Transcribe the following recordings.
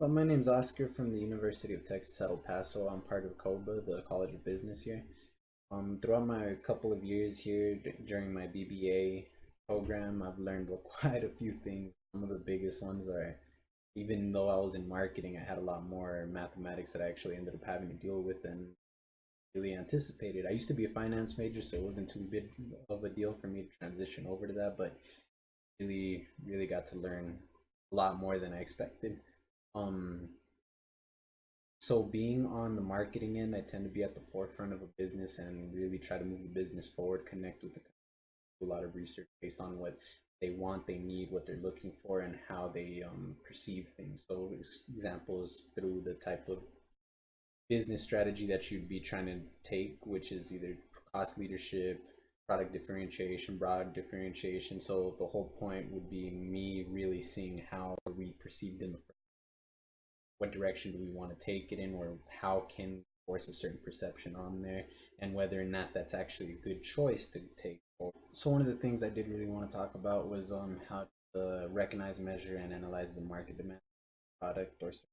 My name's Oscar from the University of Texas at El Paso. I'm part of COBA, the College of Business here. Throughout my couple of years here during my BBA program, I've learned quite a few things. Some of the biggest ones are, even though I was in marketing, I had a lot more mathematics that I actually ended up having to deal with than really anticipated. I used to be a finance major, so it wasn't too big of a deal for me to transition over to that, but really got to learn a lot more than I expected. Um, so being on the marketing end, I tend to be at the forefront of a business and really try to move the business forward, connect with a lot of research based on what they want, they need, what they're looking for, and how they perceive things. So examples through the type of business strategy that you'd be trying to take, which is either cost leadership, product differentiation, broad differentiation. So the whole point would be me really seeing how we perceived in the what direction do we want to take it in, or how can we force a certain perception on there, and whether or not that's actually a good choice to take. So one of the things I did really want to talk about was how to recognize, measure, and analyze the market demand product or service.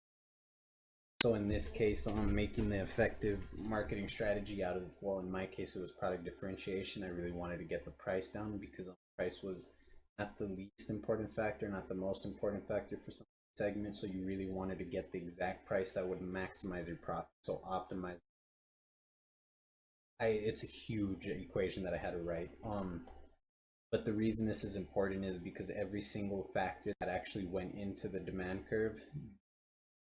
So in this case, making the effective marketing strategy out of, well, in my case, it was product differentiation. I really wanted to get the price down because price was not the least important factor, not the most important factor for some segments. So you really wanted to get the exact price that would maximize your profit. So optimize. It's a huge equation that I had to write. But the reason this is important is because every single factor that actually went into the demand curve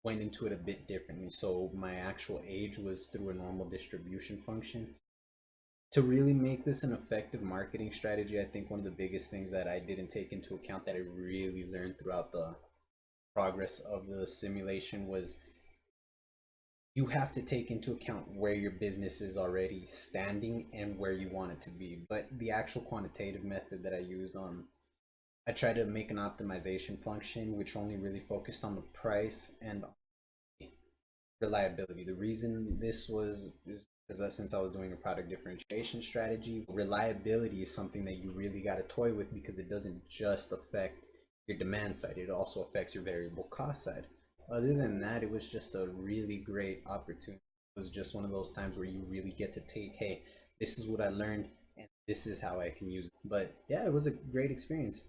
went into it a bit differently. So my actual age was through a normal distribution function. To really make this an effective marketing strategy, I think one of the biggest things that I didn't take into account that I really learned throughout the progress of the simulation was you have to take into account where your business is already standing and where you want it to be. But the actual quantitative method that I used on, I tried to make an optimization function which only really focused on the price and reliability. The reason this was is because since I was doing a product differentiation strategy, reliability is something that you really got to toy with because it doesn't just affect your demand side, it also affects your variable cost side. Other than that, it was just a really great opportunity. It was just one of those times where you really get to take, hey, this is what I learned and this is how I can use it. But yeah, it was a great experience.